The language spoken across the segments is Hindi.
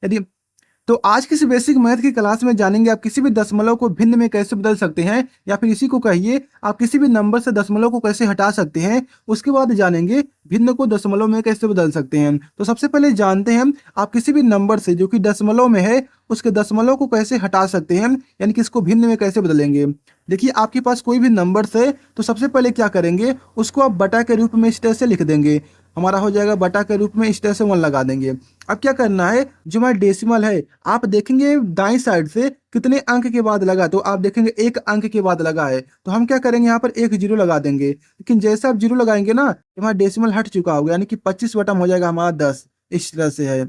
यदि तो आज की इस बेसिक मैथ की क्लास में जानेंगे आप किसी भी दशमलव को भिन्न में कैसे बदल सकते हैं, या फिर इसी को कहिए आप किसी भी नंबर से दशमलव को कैसे हटा सकते हैं। उसके बाद जानेंगे भिन्न को दशमलव में कैसे बदल सकते हैं। तो सबसे पहले जानते हैं आप किसी भी नंबर से जो कि दशमलव में है उसके दशमलव को कैसे हटा सकते हैं, यानी कि इसको भिन्न में कैसे बदलेंगे। देखिए आपके पास कोई भी नंबर है तो सबसे पहले क्या करेंगे, उसको आप बटा के रूप में इस तरह से लिख देंगे। हमारा हो जाएगा बटा के रूप में, इस तरह से 1 लगा देंगे। अब क्या करना है, जो हमारा डेसिमल है आप देखेंगे दाईं साइड से कितने अंक के बाद लगा, तो आप देखेंगे 1 अंक के बाद लगा है, तो हम क्या करेंगे यहाँ पर 1 जीरो लगा देंगे। लेकिन जैसे आप जीरो लगाएंगे ना, हमारा डेसिमल हट चुका होगा, यानी कि 25 बटा हो जाएगा हमारा 10। इस तरह से है।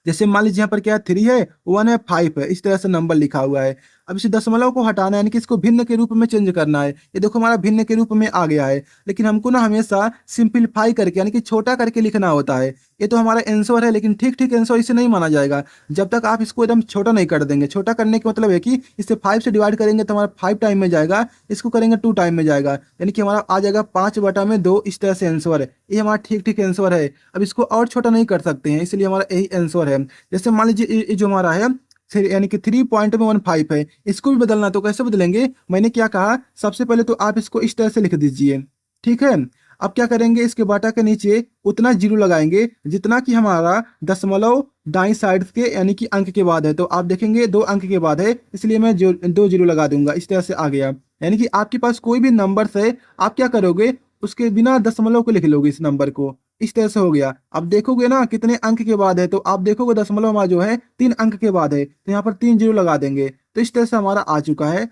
जैसे मान लीजिए यहाँ पर क्या है, 3 है, 1 है, 5 है, इस तरह से नंबर लिखा हुआ है। अब इसे दशमलव को हटाना है, यानी कि इसको भिन्न के रूप में चेंज करना है। ये देखो हमारा भिन्न के रूप में आ गया है, लेकिन हमको ना हमेशा सिंपलीफाई करके यानी कि छोटा करके लिखना होता है। ये तो हमारा आंसर है, लेकिन ठीक ठीक आंसर इसे नहीं माना जाएगा जब तक आप इसको एकदम छोटा नहीं कर देंगे। छोटा करने का मतलब है कि इसे 5 से डिवाइड करेंगे तो हमारा 5 टाइम में जाएगा, इसको करेंगे 2 टाइम में जाएगा, यानी कि हमारा आ जाएगा 5/2। इस तरह से आंसर है, ये हमारा ठीक ठीक आंसर है। अब इसको और छोटा नहीं कर सकते हैं, इसलिए हमारा यही आंसर है। जैसे मान लीजिए ये जो हमारा है यानी कि 3.15 है, इसको भी बदलना तो कैसे बदलेंगे, मैंने क्या कहा, सबसे पहले तो आप इसको इस तरह से लिख दीजिए। ठीक है, अब क्या करेंगे, इसके बाटा के नीचे उतना जीरो लगाएंगे जितना कि हमारा दशमलव दाईं साइड के यानी कि अंक के बाद है। तो आप देखेंगे 2 अंक के बाद है, इसलिए मैं 2 जीरो लगा दूंगा। इस तरह से आ गया, यानी कि आपके पास कोई भी नंबर है, आप क्या करोगे, उसके बिना दशमलव को लिख लोगे इस नंबर को। इस तरह से हो गया। अब देखोगे ना कितने अंक के बाद है, तो आप देखोगे दशमलव हमारा जो है 3 अंक के बाद है, तो यहाँ पर 3 जीरो लगा देंगे। तो इस तरह से हमारा आ चुका है।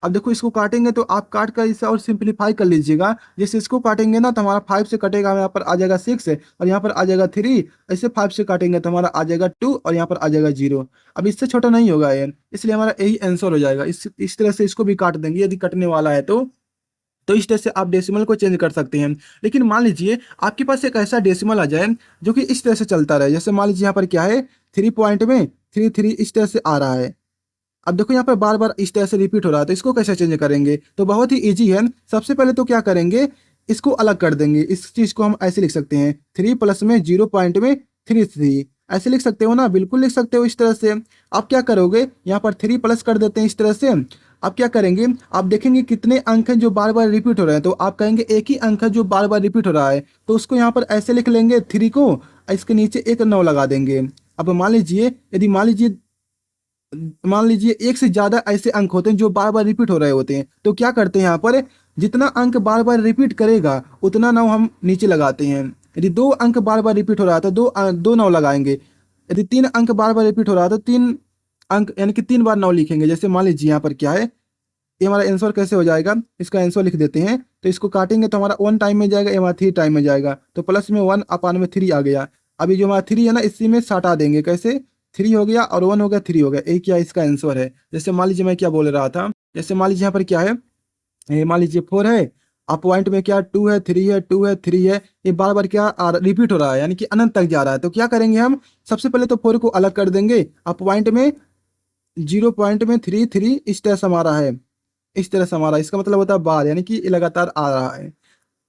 अब देखो इसको काटेंगे तो आप काट कर इसे और सिंपलीफाई कर लीजिएगा। जैसे इसको काटेंगे ना तो हमारा 5 से कटेगा, यहाँ पर आ जाएगा 6 और यहाँ पर आ जाएगा 3। ऐसे 5 से काटेंगे तो हमारा आ जाएगा 2 और यहाँ पर आ जाएगा 0। अब इससे छोटा नहीं होगा ये, इसलिए हमारा यही आंसर हो जाएगा। इस तरह से इसको भी काट देंगे यदि कटने वाला है तो इस तरह से आप डेसिमल को चेंज कर सकते हैं। लेकिन मान लीजिए आपके पास एक ऐसा डेसिमल आ जाए जो कि इस तरह से चलता रहे। जैसे मान लीजिए यहाँ पर क्या है, 3 पॉइंट में 3 इस तरह से आ रहा है। अब देखो यहाँ पर बार बार इस तरह से रिपीट हो रहा है, तो इसको कैसे चेंज करेंगे, तो बहुत ही इजी है। सबसे पहले तो क्या करेंगे, इसको अलग कर देंगे। इस चीज को हम ऐसे लिख सकते हैं, 3 प्लस में 0 पॉइंट में 3 ऐसे लिख सकते हो ना, बिल्कुल लिख सकते हो इस तरह से। आप क्या करोगे, यहाँ पर 3 प्लस कर देते हैं इस तरह से। आप क्या करेंगे, आप देखेंगे कितने अंक हैं जो बार बार रिपीट हो रहे हैं, तो आप कहेंगे एक ही अंक है जो बार बार रिपीट हो रहा है, तो उसको यहाँ पर ऐसे लिख लेंगे 3 को, इसके नीचे एक 9 लगा देंगे। अब मान लीजिए यदि मान लीजिए एक से ज्यादा ऐसे अंक होते हैं जो बार बार रिपीट हो रहे होते हैं, तो क्या करते हैं यहाँ पर, जितना अंक बार बार रिपीट करेगा उतना 9 हम नीचे लगाते हैं। यदि 2 अंक बार बार रिपीट हो रहा है तो दो 9 लगाएंगे। यदि 3 अंक बार बार रिपीट हो रहा है तो 3 अंक यानी कि 3 बार 9 लिखेंगे। जैसे मान लीजिए यहाँ पर क्या है, ये हमारा आंसर कैसे हो जाएगा, इसका आंसर लिख देते हैं। तो इसको काटेंगे तो हमारा 1 टाइम में जाएगा, ये हमारा 3 टाइम में जाएगा, तो प्लस में 1/3 आ गया। अभी जो हमारा 3 है ना, इसी में हटा देंगे। कैसे, 3 हो गया और 1 हो गया, 3 हो गया, एक क्या इसका आंसर है। जैसे मान लीजिए मैं क्या बोल रहा था, जैसे मान लीजिए यहाँ पर क्या है, ये मान लीजिए 4 है, अब पॉइंट में क्या 2 है, 3 है, 2 है, 3 है, ये बार बार क्या रिपीट हो रहा है, यानी कि अनंत तक जा रहा है। तो क्या करेंगे हम, सबसे पहले तो 4 को अलग कर देंगे। अब पॉइंट में 0 पॉइंट में 3 इस तरह से हमारा है, इस तरह से हमारा, इसका मतलब होता है बार, यानी कि ये लगातार आ रहा है।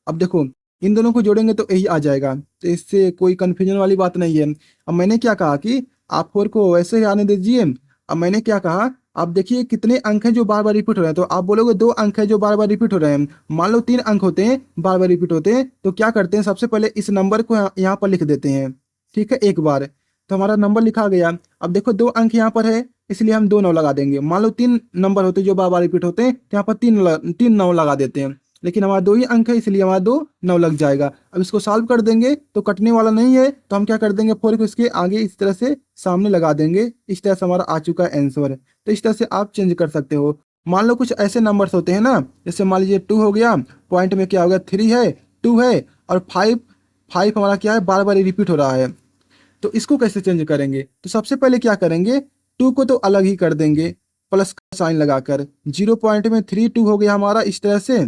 अब देखो इन दोनों को जोड़ेंगे तो यही आ जाएगा, तो इससे कोई कंफ्यूजन वाली बात नहीं है। अब मैंने क्या कहा कि आप 4 को वैसे ही आने दीजिए। अब मैंने क्या कहा, आप देखिए कितने अंक हैं जो बार बार रिपीट हो रहे हैं, तो आप बोलोगे 2 अंक है जो बार बार रिपीट हो रहे हैं। मान लो 3 अंक होते हैं बार बार रिपीट होते हैं, तो क्या करते हैं, सबसे पहले इस नंबर को यहाँ पर लिख देते हैं। ठीक है, एक बार, तो हमारा नंबर लिखा गया। अब देखो 2 अंक यहाँ पर है, इसलिए हम 2 9 लगा देंगे। मान लो 3 नंबर होते हैं जो बार बार रिपीट होते हैं, तो यहाँ पर 3 9 लगा देते हैं। लेकिन हमारा 2 ही अंक है, इसलिए हमारा 2 9 लग जाएगा। अब इसको सॉल्व कर देंगे तो कटने वाला नहीं है, तो हम क्या कर देंगे, 4 को इसके आगे इस तरह से सामने लगा देंगे। इस तरह से हमारा आ चुका है आंसर। तो इस तरह से आप चेंज कर सकते हो। मान लो कुछ ऐसे नंबर्स होते हैं ना, जैसे मान लीजिए 2 हो गया, पॉइंट में क्या हो गया, 3 है, 2 है और 5 हमारा क्या है, बार बार रिपीट हो रहा है। तो इसको कैसे चेंज करेंगे, तो सबसे पहले क्या करेंगे, 2 को तो अलग ही कर देंगे प्लस का साइन लगाकर। 0 पॉइंट में 2 हो गया हमारा इस तरह से,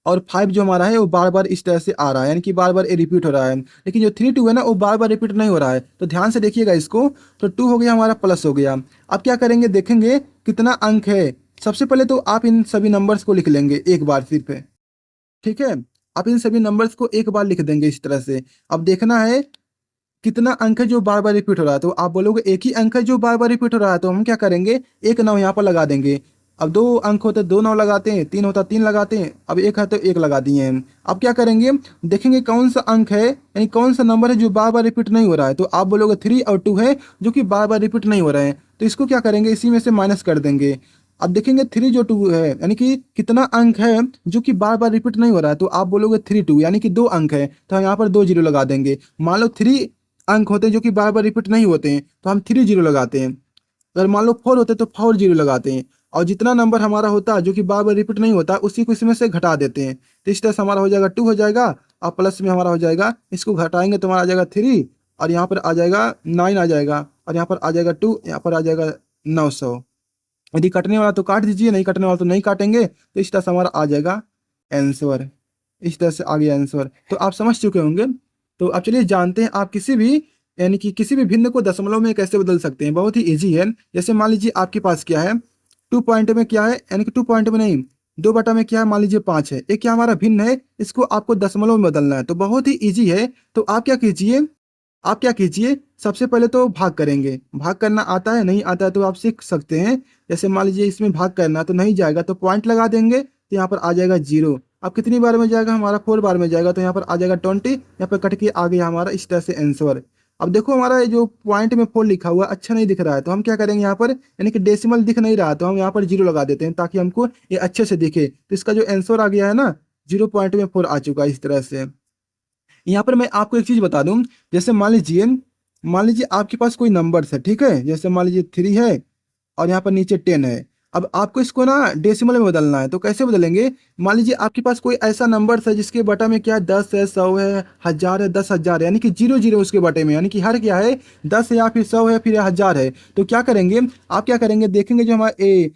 और 5 जो हमारा है वो बार बार इस तरह से आ रहा है, यानी कि बार बार रिपीट हो रहा है। लेकिन जो 2 है ना, वो बार बार रिपीट नहीं हो रहा है, तो ध्यान से देखिएगा इसको। तो 2 हो गया हमारा, प्लस हो गया। अब क्या करेंगे, देखेंगे कितना अंक है। सबसे पहले तो आप इन सभी नंबर्स को लिख लेंगे एक बार सिर्फ। ठीक है, आप इन सभी नंबर्स को एक बार लिख देंगे इस तरह से। अब देखना है कितना अंक है जो बार बार रिपीट हो रहा है, तो आप बोलोगे एक ही अंक है जो बार बार रिपीट हो रहा है, तो हम क्या करेंगे, एक 9 यहाँ पर लगा देंगे। अब 2 अंक होते 2 9 लगाते हैं, 3 होता 3 लगाते हैं, अब 1 है तो 1 लगा दिए हैं। अब क्या करेंगे, देखेंगे कौन सा अंक है, यानी कौन सा नंबर है जो बार बार रिपीट नहीं हो रहा है, तो आप बोलोगे 3 और 2 है जो कि बार बार रिपीट नहीं हो रहे हैं, तो इसको क्या करेंगे, इसी में से माइनस कर देंगे। अब देखेंगे 3 जो 2 है, यानी कि कितना अंक है जो कि बार बार रिपीट नहीं हो रहा है, तो आप बोलोगे 3 2, यानी कि 2 अंक है, तो हम यहाँ पर 2 जीरो लगा देंगे। मान लो 3 अंक होते हैं जो कि बार बार रिपीट नहीं होते हैं, तो हम 3 जीरो लगाते हैं। अगर मान लो 4 होते तो 4 जीरो लगाते हैं, और जितना नंबर हमारा होता है जो कि बार बार रिपीट नहीं होता, उसी को इसमें से घटा देते हैं। तो इस तरह से हमारा हो जाएगा 2 हो जाएगा, और प्लस में हमारा हो जाएगा, इसको घटाएंगे तो हमारा आ जाएगा 3, और यहाँ पर आ जाएगा 9 आ जाएगा, और यहाँ पर आ जाएगा 2, यहाँ पर आ जाएगा 900। यदि कटने वाला तो काट दीजिए, नहीं कटने वाला तो नहीं काटेंगे, तो इस तरह से हमारा आ जाएगा आंसर। इस तरह से आ गया आंसर, तो आप समझ चुके होंगे। तो अब चलिए जानते हैं आप किसी भी, यानी कि किसी भी भिन्न को दशमलव में कैसे बदल सकते हैं। बहुत ही इजी है। जैसे मान लीजिए आपके पास क्या है, 2 पॉइंट में क्या है, यानी कि 2 पॉइंट में नहीं, 2 बटा में क्या है, मान लीजिए 5 है, एक क्या हमारा भिन्न है, इसको आपको दशमलव में बदलना है, तो बहुत ही ईजी है। तो आप क्या कीजिए, सबसे पहले तो भाग करेंगे। भाग करना आता है, नहीं आता है तो आप सीख सकते हैं। जैसे मान लीजिए इसमें भाग करना तो नहीं जाएगा, तो पॉइंट लगा देंगे, तो यहाँ पर आ जाएगा 0। अब कितनी बार में जाएगा, हमारा 4 बार में जाएगा, तो यहाँ पर आ जाएगा 20, यहाँ पर कट के आ गया हमारा इस तरह से आंसर। अब देखो हमारा ये जो पॉइंट में 4 लिखा हुआ अच्छा नहीं दिख रहा है, तो हम क्या करेंगे, यहाँ पर यानी कि डेसिमल दिख नहीं रहा, तो हम यहाँ पर 0 लगा देते हैं ताकि हमको ये अच्छे से दिखे। तो इसका जो आंसर आ गया है ना, 0.4 आ चुका है इस तरह से। यहाँ पर मैं आपको एक चीज बता दूं, जैसे मान लीजिए आपके पास कोई नंबर्स है, ठीक है, जैसे मान लीजिए 3 है और यहाँ पर नीचे 10 है। अब आपको इसको ना डेसिमल में बदलना है, तो कैसे बदलेंगे, मान लीजिए आपके पास कोई ऐसा नंबर है जिसके बटा में क्या है, 10 है, 100 है, 1000 है, 10,000 है, यानी कि 0 0 उसके बटे में, यानी कि हर क्या है, 10 है या फिर 100 है फिर 1000 है। तो क्या करेंगे, आप क्या करेंगे, देखेंगे जो हमारा ए,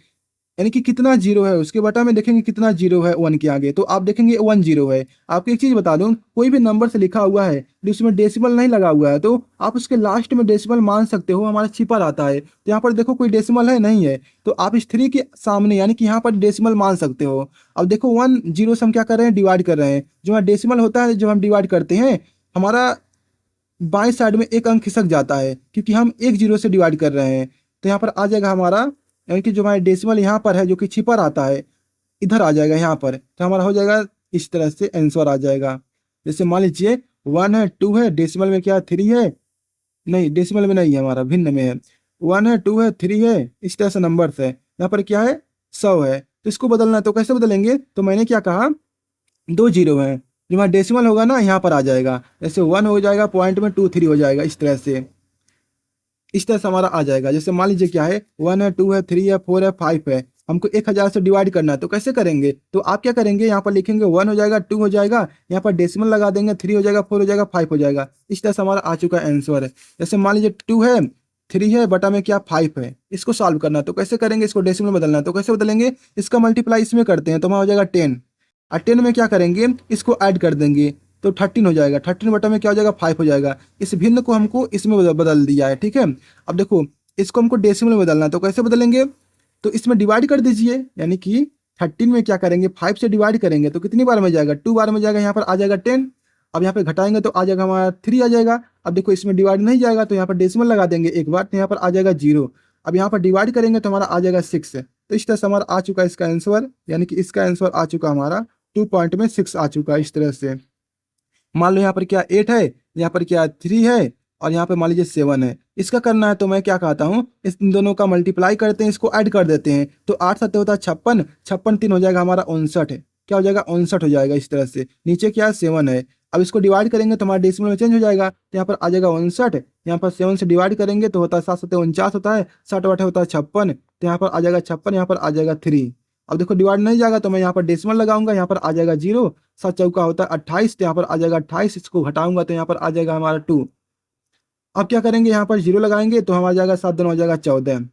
यानी कि कितना जीरो है उसके बटा में, देखेंगे कितना जीरो है 1 के आगे, तो आप देखेंगे 1 0 है। आपको एक चीज बता दूं, कोई भी नंबर से लिखा हुआ है जो उसमें डेसिमल नहीं लगा हुआ है, तो आप उसके लास्ट में डेसिमल मान सकते हो, हमारा छिपा रहता है। तो यहाँ पर देखो कोई डेसिमल है नहीं है, तो आप इस 3 के सामने यानी कि यहाँ पर डेसिमल मान सकते हो। अब देखो 1 0 से हम क्या कर रहे हैं, डिवाइड कर रहे हैं। जो हमारा डेसिमल होता है, जब हम डिवाइड करते हैं, हमारा बाएं साइड में एक अंक खिसक जाता है, क्योंकि हम 1 0 से डिवाइड कर रहे हैं। तो यहाँ पर आ जाएगा हमारा, यानी कि जो हमारा डेसिमल यहाँ पर है जो कि छिपा रहता है, इधर आ जाएगा यहाँ पर, तो हमारा हो जाएगा इस तरह से आंसर आ जाएगा। जैसे मान लीजिए 1 है, 2 है, डेसिमल में क्या है, 3 है, नहीं डेसिमल में नहीं है, हमारा भिन्न में है। 1 है, 2 है, 3 है, इस तरह से नंबर है। यहाँ पर क्या है, 100 है, तो इसको बदलना है, तो कैसे बदलेंगे, तो मैंने क्या कहा, 2 जीरो है, जो हमारा डेसिमल होगा ना यहाँ पर आ जाएगा, जैसे 1 हो जाएगा पॉइंट में 2 3 हो जाएगा, इस तरह से हमारा आ जाएगा। जैसे मान लीजिए क्या है, 1 है, 2 है, 3 है, 4 है, 5 है, हमको 1000 से डिवाइड करना है, तो कैसे करेंगे, तो आप क्या करेंगे, यहाँ पर लिखेंगे 1 हो जाएगा, 2 हो जाएगा, यहाँ पर डेसिमल लगा देंगे, 3 हो जाएगा, 4 हो जाएगा, 5 हो जाएगा। इस तरह से हमारा आ चुका है आंसर। जैसे मान लीजिए 2 है, 3 है, बटा में क्या 5 है, इसको सॉल्व करना है, तो कैसे करेंगे, इसको डेसिमल में बदलना है, तो कैसे बदलेंगे, इसका मल्टीप्लाई इसमें करते हैं, तो हमारा हो जाएगा 10, और 10 में क्या करेंगे, इसको ऐड कर देंगे, तो 13 हो जाएगा, 13 बटा में क्या हो जाएगा, 5 हो जाएगा। इस भिन्न को हमको इसमें बदल दिया है, ठीक है। अब देखो इसको हमको डेसिमल में बदलना है, तो कैसे बदलेंगे, तो इसमें डिवाइड कर दीजिए, यानी कि 13 में क्या करेंगे, 5 से डिवाइड करेंगे, तो कितनी बार में जाएगा, 2 बार में जाएगा, यहाँ पर आ जाएगा 10। अब यहाँ पे घटाएंगे तो आ जाएगा हमारा 3 आ जाएगा। अब देखो इसमें डिवाइड नहीं जाएगा, तो यहाँ पर डेसिमल लगा देंगे एक बार, तो यहाँ पर आ जाएगा 0। अब यहाँ पर डिवाइड करेंगे तो हमारा आ जाएगा 6। तो इस तरह से हमारा आ चुका है इसका आंसर, यानी कि इसका आंसर आ चुका हमारा 2 पॉइंट में 6 आ चुका है इस तरह से। मान लो यहाँ पर क्या 8 है, यहाँ पर क्या 3 है, और यहाँ पे मान लीजिए 7 है। इसका करना है तो मैं क्या कहता हूँ, इन दोनों का मल्टीप्लाई करते हैं, इसको ऐड कर देते हैं, तो 8 7 होता है 56, 56 3 हो जाएगा हमारा 59 है, क्या हो जाएगा 59 हो जाएगा इस तरह से। नीचे क्या है 7 है, अब इसको डिवाइड करेंगे तो हमारा डेसिमल में चेंज हो जाएगा, तो यहाँ पर आ जाएगा 59, यहाँ पर 7 से डिवाइड करेंगे तो होता है 7 7 49 होता है, 60 8 होता है 56, तो यहाँ पर आ जाएगा 56, यहाँ पर आ जाएगा 3। अब देखो डिवाइड नहीं जाएगा तो मैं यहाँ पर डेसिमल लगाऊंगा, यहाँ पर आ जाएगा 0, 7 चौका होता है 28, तो यहाँ पर आ जाएगा 28, इसको घटाऊंगा तो यहाँ पर आ जाएगा हमारा 2। अब क्या करेंगे, यहाँ पर 0 लगाएंगे तो हमारा जाएगा 7 2 हो जाएगा 14,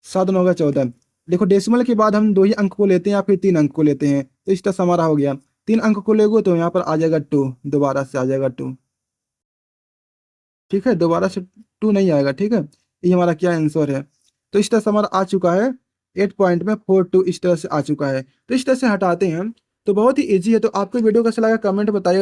7 2 होगा 14। देखो डेसिमल के बाद हम 2 ही अंक को लेते हैं या फिर 3 अंक को लेते हैं, तो इस तरह से हमारा हो गया। 3 अंक को लेगो तो यहाँ पर आ जाएगा 2, दोबारा से आ जाएगा 2, ठीक है, दोबारा से 2 नहीं आएगा, ठीक है। ये हमारा क्या आंसर है, तो इस तरह से हमारा आ चुका है 8 पॉइंट में 42 इस तरह से आ चुका है। तो इस तरह से हटाते हैं, तो बहुत ही ईजी है। तो आपको वीडियो कैसा लगा कमेंट बताइए।